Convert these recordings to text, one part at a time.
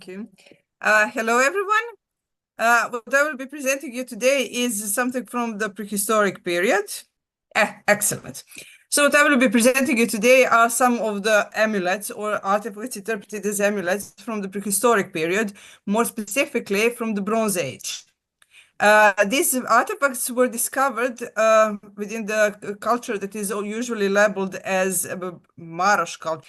you. Hello, everyone. What I will be presenting you today is something from the prehistoric period. Excellent. So what I will be presenting you today are some of the amulets or artifacts interpreted as amulets from the prehistoric period, more specifically from the Bronze Age. These artifacts were discovered within the culture that is usually labeled as Marosh culture.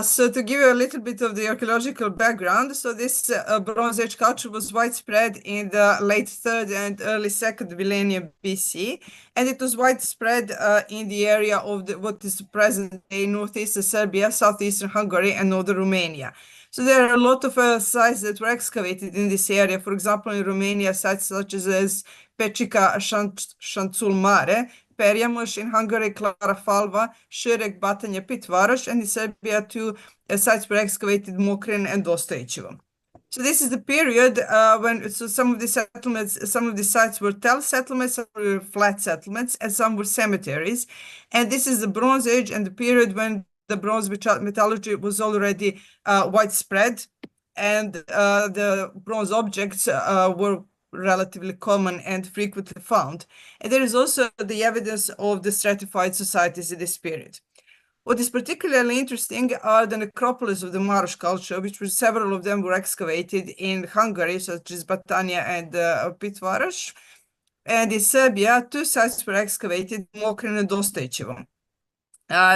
So to give you a little bit of the archaeological background, so this Bronze Age culture was widespread in the late 3rd and early 2nd millennium BC, and it was widespread in the area of what is present-day northeastern Serbia, southeastern Hungary, and northern Romania. So there are a lot of sites that were excavated in this area. For example, in Romania, sites such as Pečica Șanțul Mare, Perjamuš, in Hungary, Clara Falva, Širek, Batanje, Pitvaroš, and in Serbia, two sites were excavated, Mokrin and Dostojević. So this is the period when some of the settlements, some of the sites were tell settlements, some were flat settlements, and some were cemeteries. And this is the Bronze Age and the period when the bronze metallurgy was already widespread, and the bronze objects were relatively common and frequently found. And there is also the evidence of the stratified societies in this period. What is particularly interesting are the necropolis of the Marosh culture, which several of them were excavated in Hungary, such as Batanya and Pitvaroš. And in Serbia, two sites were excavated, Mokrin and Dostojević.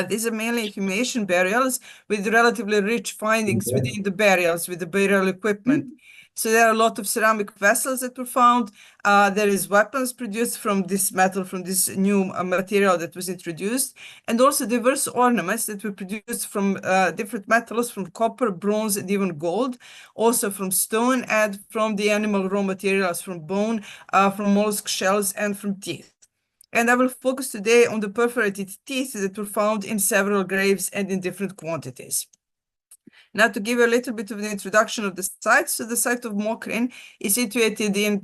These are mainly inhumation burials with relatively rich findings within the burials, with the burial equipment. So there are a lot of ceramic vessels that were found. There is weapons produced from this metal, from this new material that was introduced, and also diverse ornaments that were produced from different metals, from copper, bronze, and even gold, also from stone and from the animal raw materials, from bone, from mollusk shells, and from teeth. And I will focus today on the perforated teeth that were found in several graves and in different quantities. Now, to give you a little bit of the introduction of the site, so the site of Mokrin is situated in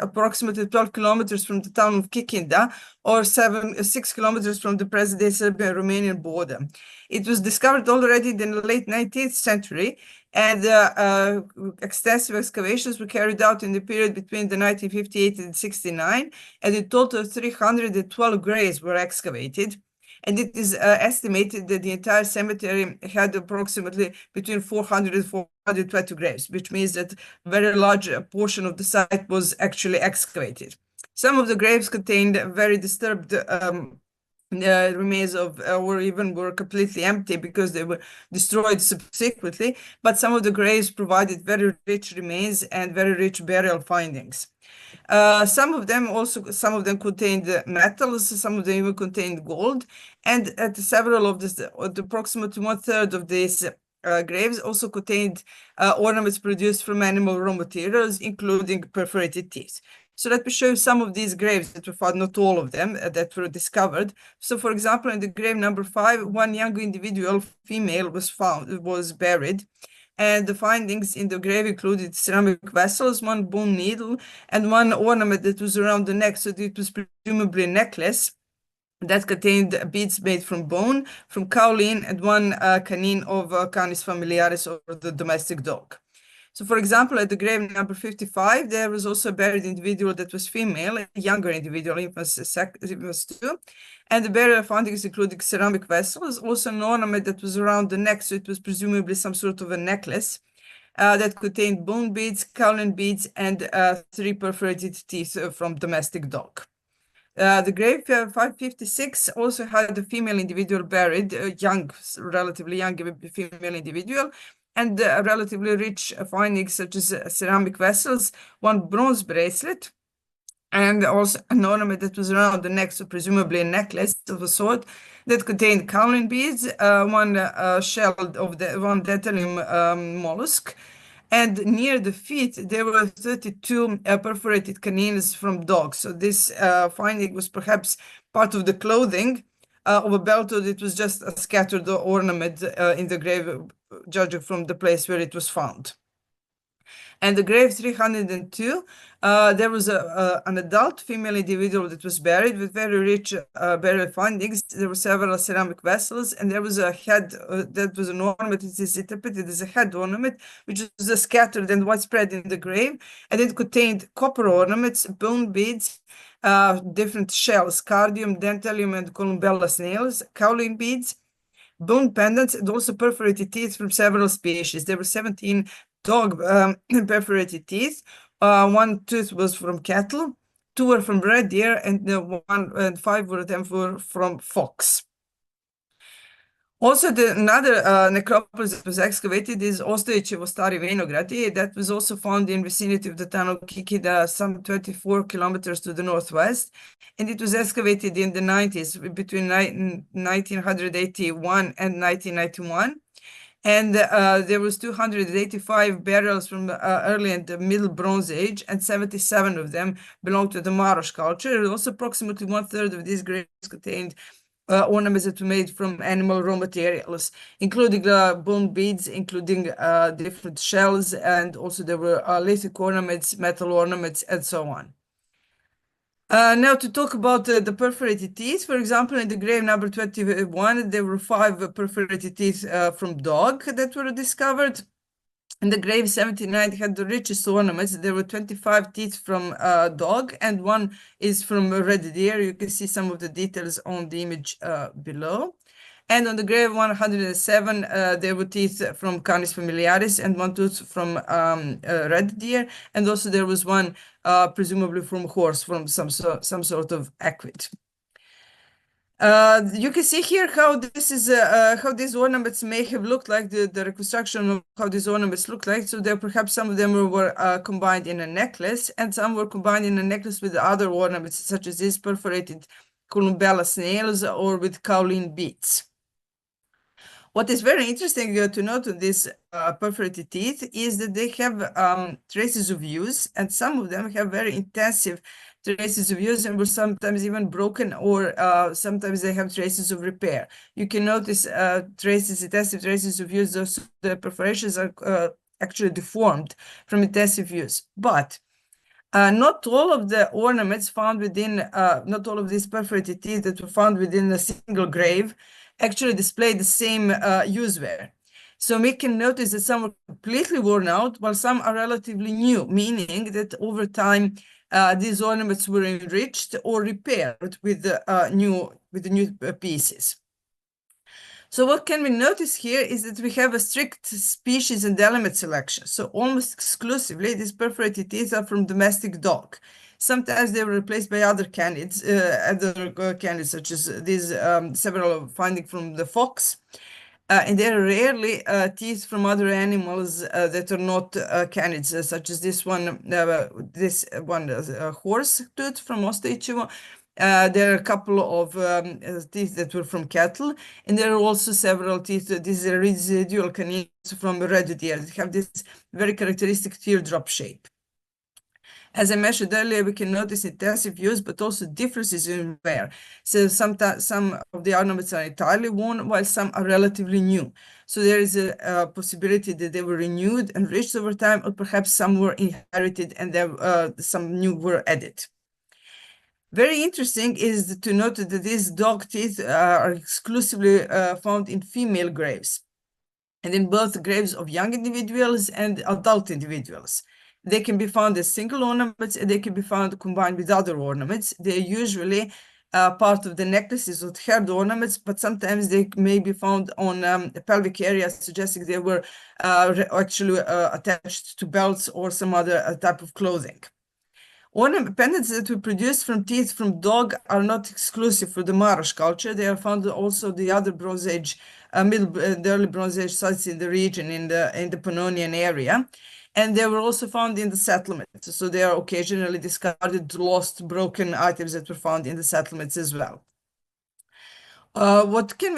approximately 12 kilometers from the town of Kikinda, or 6 kilometers from the present-day Serbian-Romanian border. It was discovered already in the late 19th century, and extensive excavations were carried out in the period between the 1958 and 69, and a total of 312 graves were excavated. And it is estimated that the entire cemetery had approximately between 400 and 420 graves, which means that a very large portion of the site was actually excavated. Some of the graves contained very disturbed remains of, or even were completely empty because they were destroyed subsequently, but some of the graves provided very rich remains and very rich burial findings. Some of them contained metals, some of them even contained gold, and at several of this, approximately 1/3 of these graves also contained ornaments produced from animal raw materials, including perforated teeth. So let me show you some of these graves that were found, not all of them, that were discovered. So for example, in the grave number 5, one young individual, female, was buried. And the findings in the grave included ceramic vessels, one bone needle, and one ornament that was around the neck. So it was presumably a necklace that contained beads made from bone, from kaolin, and one canine of Canis familiaris, or the domestic dog. So for example, at the grave number 55, there was also a buried individual that was female, a younger individual, infants too. And the burial findings included ceramic vessels, also an ornament that was around the neck, so it was presumably some sort of a necklace that contained bone beads, kaolin beads, and 3 perforated teeth from domestic dog. The grave 556 also had a female individual buried, a relatively young female individual, and relatively rich findings such as ceramic vessels, one bronze bracelet, and also an ornament that was around the neck, so presumably a necklace of a sort, that contained kaolin beads, one shell of one Dentalium mollusk, and near the feet there were 32 perforated canines from dogs. So this finding was perhaps part of the clothing of a belt, or it was just a scattered ornament in the grave, judging from the place where it was found. And the grave 302, there was an adult female individual that was buried with very rich burial findings. There were several ceramic vessels, and there was a head that was an ornament. It is interpreted as a head ornament, which was scattered and widespread in the grave, and it contained copper ornaments, bone beads, different shells, cardium, dentalium, and columbella snails, kaolin beads, bone pendants, and also perforated teeth from several species. There were 17 dog perforated teeth. One tooth was from cattle, 2 were from red deer, and 5 were them from fox. Also, another necropolis that was excavated is Ostojićevo Stari Vinogradi. That was also found in vicinity of the town of Kikida, some 24 kilometers to the northwest. And it was excavated in the 90s, between 1981 and 1991. And there was 285 burials from early and the Middle Bronze Age, and 77 of them belonged to the Marosh culture. And also approximately 1/3 of these graves contained ornaments that were made from animal raw materials, including bone beads, including different shells, and also there were lithic ornaments, metal ornaments, and so on. Now to talk about the perforated teeth, for example, in the grave number 21, there were 5 perforated teeth from dog that were discovered. And the grave 79 had the richest ornaments. There were 25 teeth from dog, and 1 is from red deer. You can see some of the details on the image below. And on the grave 107, there were teeth from Canis familiaris and 1 tooth from red deer. And also there was 1 presumably from horse, from some sort of equid. You can see here how this is how these ornaments may have looked like, the reconstruction of how these ornaments look like. So there perhaps some of them were combined in a necklace, and some were combined in a necklace with other ornaments, such as these perforated columbella snails or with kaolin beads. What is very interesting to note on these perforated teeth is that they have traces of use, and some of them have very intensive traces of use and were sometimes even broken, or sometimes they have traces of repair. You can notice intensive traces of use. The perforations are actually deformed from intensive use. But not all of the ornaments found within, not all of these perforated teeth that were found within a single grave actually display the same use wear. So we can notice that some are completely worn out, while some are relatively new, meaning that over time these ornaments were enriched or repaired with the new pieces. So what can we notice here is that we have a strict species and element selection. So almost exclusively, these perforated teeth are from domestic dog. Sometimes they were replaced by other canids, such as these several findings from the fox. And there are rarely teeth from other animals that are not canids, such as this one, horse tooth from Ostojićevo. There are a couple of teeth that were from cattle, and there are also several teeth. These are residual canines from red deer that have this very characteristic teardrop shape. As I mentioned earlier, we can notice intensive use, but also differences in wear. So some of the ornaments are entirely worn, while some are relatively new. So there is a possibility that they were renewed, enriched over time, or perhaps some were inherited and some new were added. Very interesting is to note that these dog teeth are exclusively found in female graves, and in both graves of young individuals and adult individuals. They can be found as single ornaments, and they can be found combined with other ornaments. They're usually part of the necklaces or head ornaments, but sometimes they may be found on the pelvic area, suggesting they were actually attached to belts or some other type of clothing. Ornament pendants that were produced from teeth from dog are not exclusive for the Marosh culture. They are found also the other Bronze Age, the early Bronze Age sites in the region, in the Pannonian area. And they were also found in the settlements. So they are occasionally discarded, lost, broken items that were found in the settlements as well. What can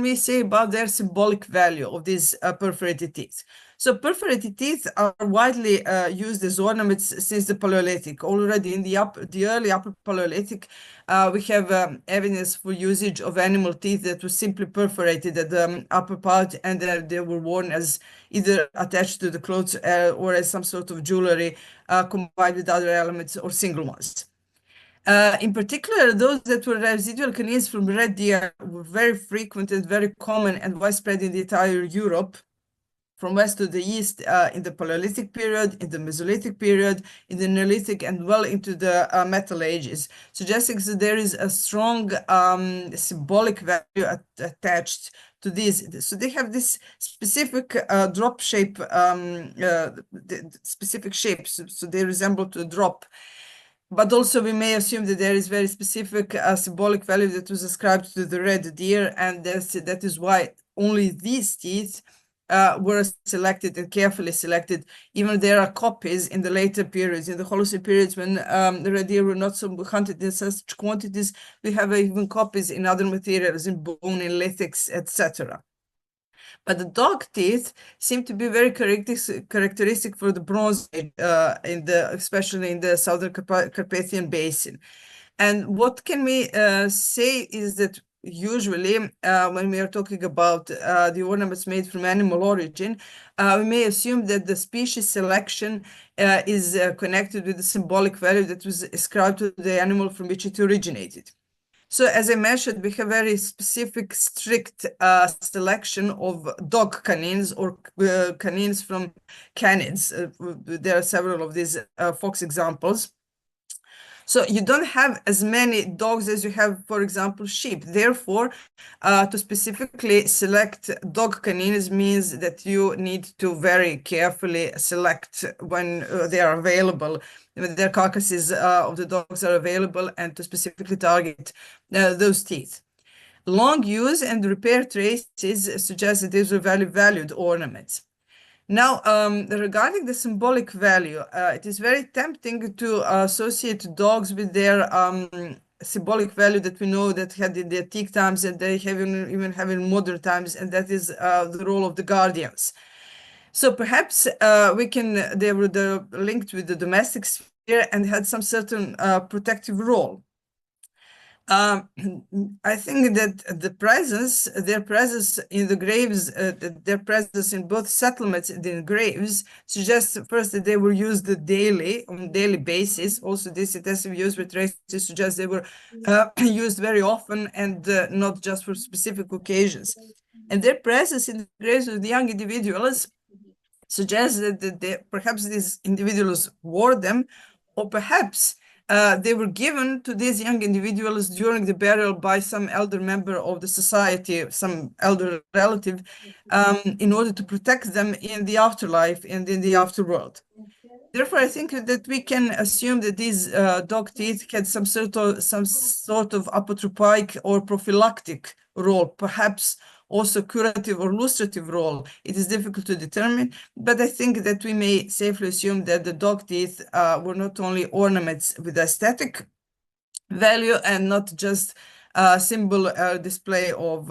we say about their symbolic value of these perforated teeth? So perforated teeth are widely used as ornaments since the Paleolithic. Already in the early Upper Paleolithic, we have evidence for usage of animal teeth that were simply perforated at the upper part, and they were worn as either attached to the clothes or as some sort of jewelry combined with other elements or single ones. In particular, those that were residual canines from red deer were very frequent and very common and widespread in the entire Europe, from west to the east in the Paleolithic period, in the Mesolithic period, in the Neolithic, and well into the Metal Ages, suggesting that there is a strong symbolic value attached to these. So they have this specific drop shape, specific shapes, so they resemble to a drop. But also we may assume that there is very specific symbolic value that was ascribed to the red deer, and that is why only these teeth were selected and carefully selected. Even there are copies in the later periods, in the Holocene periods, when the red deer were not so hunted in such quantities. We have even copies in other materials, in bone, in lithics, etc. But the dog teeth seem to be very characteristic for the Bronze Age, especially in the southern Carpathian Basin. And what can we say is that usually when we are talking about the ornaments made from animal origin, we may assume that the species selection is connected with the symbolic value that was ascribed to the animal from which it originated. So as I mentioned, we have very specific, strict selection of dog canines or canines from Canids. There are several of these fox examples. So you don't have as many dogs as you have, for example, sheep. Therefore, to specifically select dog canines means that you need to very carefully select when they are available, when their carcasses of the dogs are available, and to specifically target those teeth. Long use and repair traces suggest that these were very valued ornaments. Now, regarding the symbolic value, it is very tempting to associate dogs with their symbolic value that we know that had in the antique times, and they have even have in modern times, and that is the role of the guardians. So perhaps they were linked with the domestic sphere and had some certain protective role. I think that their presence in the graves, their presence in both settlements and in graves suggests first that they were used on daily basis. Also, this intensive use with traces suggests they were used very often and not just for specific occasions. And their presence in the graves of the young individuals suggests that perhaps these individuals wore them, or perhaps they were given to these young individuals during the burial by some elder member of the society, some elder relative, in order to protect them in the afterlife and in the afterworld. Therefore, I think that we can assume that these dog teeth had some sort of apotropic or prophylactic role, perhaps also curative or illustrative role. It is difficult to determine, but I think that we may safely assume that the dog teeth were not only ornaments with aesthetic value and not just a symbol display of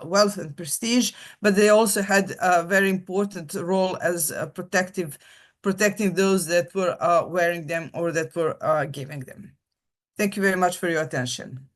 wealth and prestige, but they also had a very important role as protecting those that were wearing them or that were giving them. Thank you very much for your attention.